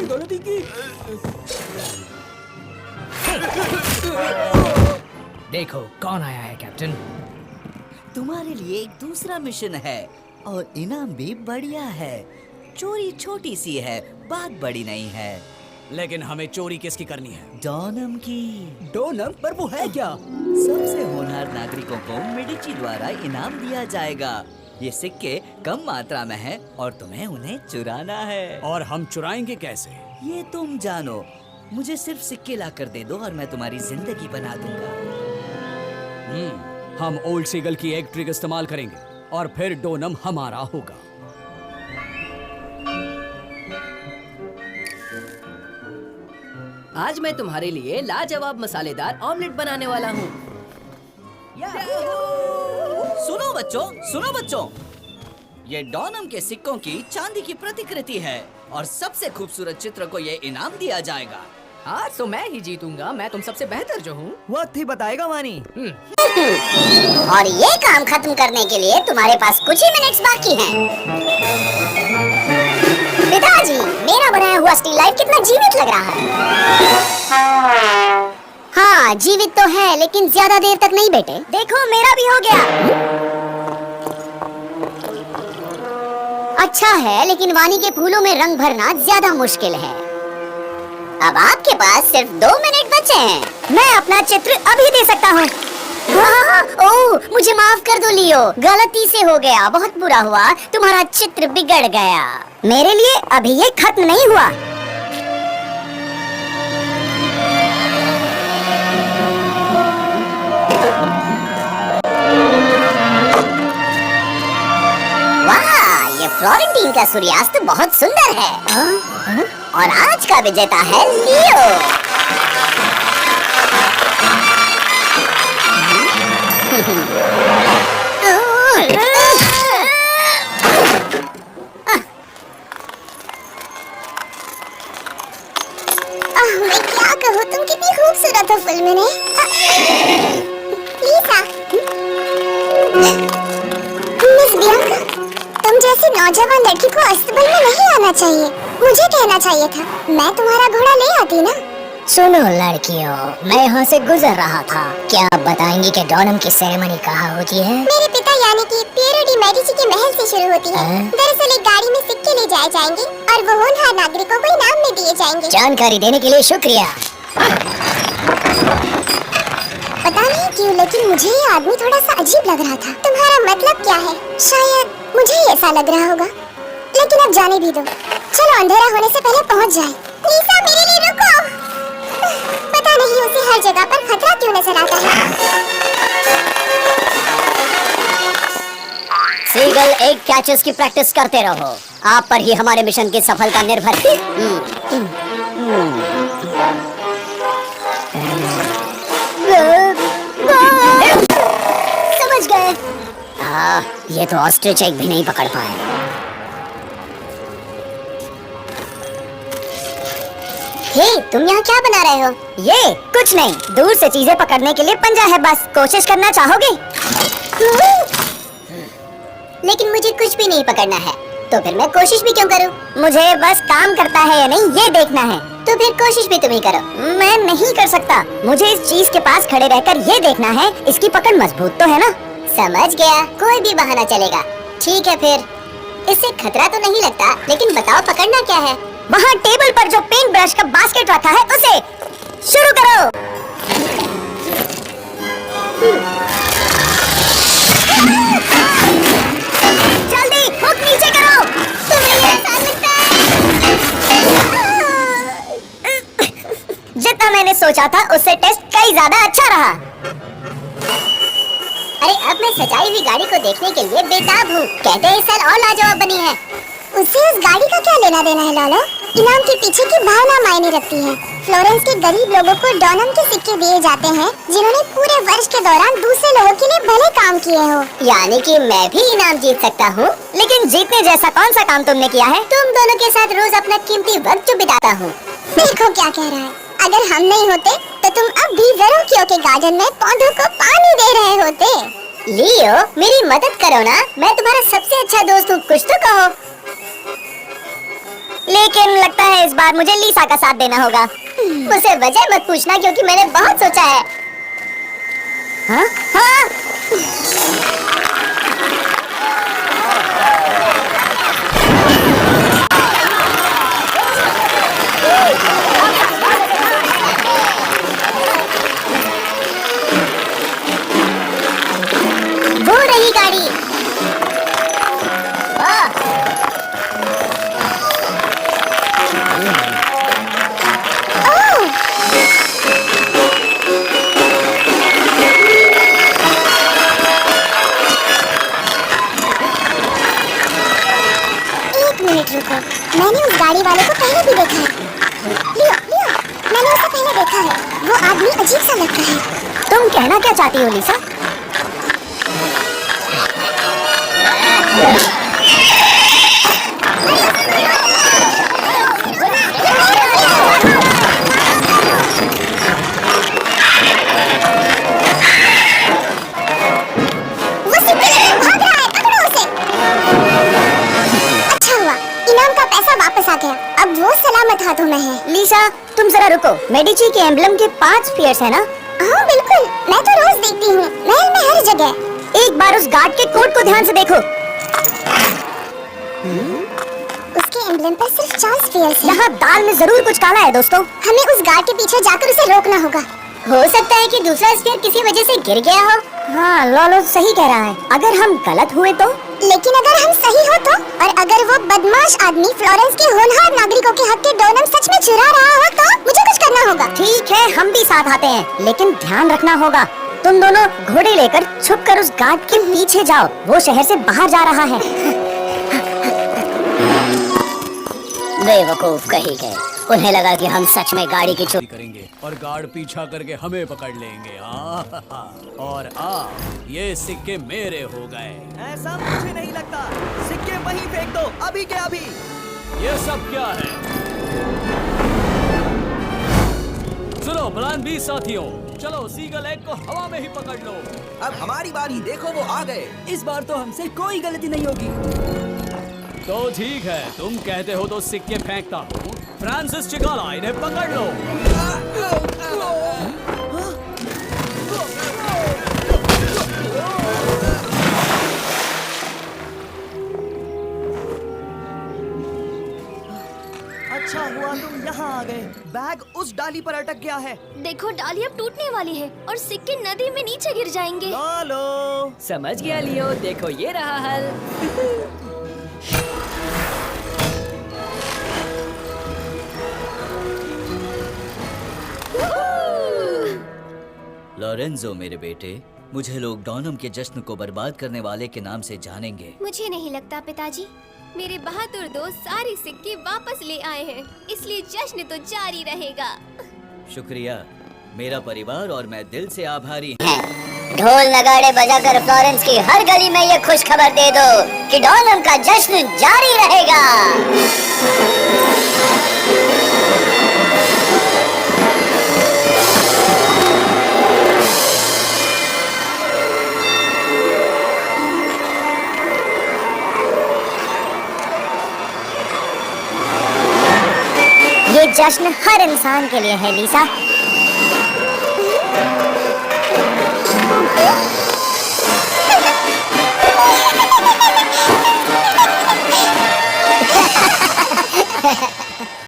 गलती की। देखो कौन आया है कैप्टन। तुम्हारे लिए एक दूसरा मिशन है और इनाम भी बढ़िया है। चोरी छोटी सी है, बात बड़ी नहीं है। लेकिन हमें चोरी किसकी करनी है? डोनम की। डोनम? पर वो है क्या? सबसे होनहार नागरिकों को मेडिची द्वारा इनाम दिया जाएगा। ये सिक्के कम मात्रा में हैं और तुम्हें उन्हें चुराना है। और हम चुराएंगे कैसे? ये तुम जानो। मुझे सिर्फ सिक्के ला कर दे दो और मैं तुम्हारी जिंदगी बना दूंगा। हम ओल्ड सीगल की एग ट्रिक इस्तेमाल करेंगे और फिर डोनम हमारा होगा। आज मैं तुम्हारे लिए लाजवाब मसालेदार ऑमलेट बनाने वाला हूँ। सुनो बच्चों, सुनो बच्चों। ये डोनम के सिक्कों की चांदी की प्रतिकृति है और सबसे खूबसूरत चित्र को ये इनाम दिया जाएगा। आज तो मैं ही जीतूंगा। मैं तुम सबसे बेहतर जो हूँ। वक्त ही बताएगा वानी। और ये काम खत्म करने के लिए तुम्हारे पास कुछ ही मिनट्स बाकी हैं। पिताजी, मेरा बनाया हुआ स्टील लाइफ कितना जीवित लग रहा है। हाँ, जीवित तो है, लेकिन ज्यादा देर तक नहीं बेटे। देखो, मेरा भी हो गया। अच्छा है, लेकिन वानी के फूलों में रंग भरना ज्यादा मुश्किल है। अब आपके पास सिर्फ 2 मिनट बचे हैं। मैं अपना चित्र अभी दे सकता हूँ। ओह, मुझे माफ कर दो लियो, गलती से हो गया। बहुत बुरा हुआ, तुम्हारा चित्र बिगड़ गया। मेरे लिए अभी ये खत्म नहीं हुआ। वाह, ये फ्लोरेंटीन का सूर्यास्त बहुत सुंदर है। और आज का विजेता है लियो। मैं क्या कहूँ, तुम कितनी खूबसूरत हो फिल्म में। लीसा, मिस बियांका, तुम जैसी नौजवान लड़की को अस्तबल में नहीं आना चाहिए। मुझे कहना चाहिए था, मैं तुम्हारा घोड़ा ले आती ना। सुनो लड़कियों, मैं यहाँ से गुजर रहा था। क्या आप बताएंगी कि डोनम की सेरेमनी कहाँ होती है? मेरे पिता यानी कि पिएरो डी मेडिची के महल से शुरू होती है। दरअसल एक गाड़ी में सिक्के ले जाए जाएंगे और वो होनहार नागरिकों को इनाम में दिए जाएंगे। जानकारी देने के लिए शुक्रिया। पता नहीं क्यों, लेकिन मुझे ये आदमी थोड़ा सा अजीब लग रहा था। तुम्हारा मतलब क्या है? शायद मुझे ही ऐसा लग रहा होगा, लेकिन अब जाने भी दो। चलो, अंधेरा होने से पहले पहुंच जाए। लीसा, मेरे लिए रुको। पता नहीं उसे हर जगह पर खतरा क्यों नजर आता है। सीगल, एक कैचेस की प्रैक्टिस करते रहो। आप पर ही हमारे मिशन की सफलता निर्भर है। समझ गए। ये तो ऑस्ट्रिच एग भी नहीं पकड़ पाए। हे, तुम यहाँ क्या बना रहे हो? ये कुछ नहीं, दूर से चीजें पकड़ने के लिए पंजा है बस। कोशिश करना चाहोगे? लेकिन मुझे कुछ भी नहीं पकड़ना है, तो फिर मैं कोशिश भी क्यों करूं? मुझे बस काम करता है या नहीं ये देखना है। तो फिर कोशिश भी तुम ही करो। मैं नहीं कर सकता। मुझे इस चीज के पास खड़े रहकर ये देखना है, इसकी पकड़ मजबूत तो है ना? समझ गया, कोई भी बहाना चलेगा। ठीक है फिर, इससे खतरा तो नहीं लगता, लेकिन बताओ पकड़ना क्या है? वहाँ टेबल पर जो पेंट ब्रश का बास्केट रखा है, उसे शुरू करो। जल्दी हुक नीचे करो। तुम्हें ये आसान लगता है? जितना मैंने सोचा था उससे टेस्ट कई ज्यादा अच्छा रहा। अरे अब मैं सजाई हुई गाड़ी को देखने के लिए बेताब हूँ। कहते हैं इस साल और लाजवाब बनी है। उससे उस गाड़ी का क्या लेना देना है लाला? इनाम के पीछे की भावना मायने रखती है। फ्लोरेंस के गरीब लोगों को डोनम के सिक्के दिए जाते हैं, जिन्होंने पूरे वर्ष के दौरान दूसरे लोगों के लिए भले काम किए हो। यानी कि मैं भी इनाम जीत सकता हूँ। लेकिन जीतने जैसा कौन सा काम तुमने किया है? तुम दोनों के साथ रोज अपना कीमती वक्त जो बिताता हूँ। देखो क्या कह रहा है। अगर हम नहीं होते तो तुम अब भी वेरोकियो के गार्डन में पौधों को पानी दे रहे होते। लियो, मेरी मदद करो ना, मैं तुम्हारा सबसे अच्छा दोस्त हूँ, कुछ तो कहो। लेकिन लगता है इस बार मुझे लीसा का साथ देना होगा। मुझसे वजह मत पूछना क्योंकि मैंने बहुत सोचा है। हाँ हाँ वो रही गाड़ी। वाह। ओह। एक मिनट रुको, मैंने उस गाड़ी वाले को पहले भी देखा है। लियो लियो, मैंने उसे पहले देखा है। वो आदमी अजीब सा लगता है। तुम कहना क्या चाहती हो लीसा? वापस आ गया। अब वो सलामत हाथों में है। लीसा, तुम जरा रुको। मेडिची के एम्बलम के 5 स्फीयर्स है ना? हाँ बिल्कुल, मैं तो रोज देखती हूँ, महल में हर जगह। एक बार उस गार्ड के कोट को ध्यान से देखो। उसके एम्बलम पर सिर्फ 4 स्फीयर्स हैं। यहाँ दाल में जरूर कुछ काला है दोस्तों। हमें उस गार्ड के पीछे जाकर उसे रोकना होगा। हो सकता है कि दूसरा स्फीयर किसी वजह से गिर गया हो। हाँ, लोलो सही कह रहा है। अगर हम गलत हुए तो? लेकिन अगर हम सही हो तो? और अगर वो बदमाश आदमी फ्लोरेंस के होनहार नागरिकों के हक के डोनम सच में चुरा रहा हो तो मुझे कुछ करना होगा। ठीक है, हम भी साथ आते हैं, लेकिन ध्यान रखना होगा। तुम दोनों घोड़े लेकर छुपकर उस गार्ड के पीछे जाओ। वो शहर से बाहर जा रहा है। बेवकूफ कहीं गए। उन्हें लगा कि हम सच में गाड़ी की चोरी करेंगे और गार्ड पीछा करके हमें पकड़ लेंगे। और ये सिक्के मेरे हो गए। ऐसा मुझे नहीं लगता। सिक्के वहीं फेंक दो, अभी के अभी। ये सब क्या है? सुनो प्लान बी साथियों, चलो सीगल एग को हवा में ही पकड़ लो। अब हमारी बारी, देखो वो आ गए। इस बार तो हमसे कोई गलती नहीं होगी। तो ठीक है, तुम कहते हो तो सिक्के फेंकता हूँ। फ्रांसिस चिकाला, इन्हें पकड़ लो। अच्छा हुआ तुम यहाँ आ गए। बैग उस डाली पर अटक गया है। देखो डाली अब टूटने वाली है और सिक्के नदी में नीचे गिर जाएंगे। लालो। समझ गया लियो, देखो ये रहा हल। लोरेंजो मेरे बेटे, मुझे लोग डॉनम के जश्न को बर्बाद करने वाले के नाम से जानेंगे। मुझे नहीं लगता पिताजी। मेरे बहादुर दोस्त सारे सिक्के वापस ले आए हैं, इसलिए जश्न तो जारी रहेगा। शुक्रिया, मेरा परिवार और मैं दिल से आभारी हैं। ढोल नगाड़े बजाकर फ्लोरेंस की हर गली में ये खुश खबर दे दो कि डॉनम का जश्न जारी रहेगा। ये जश्न हर इंसान के लिए है लीसा।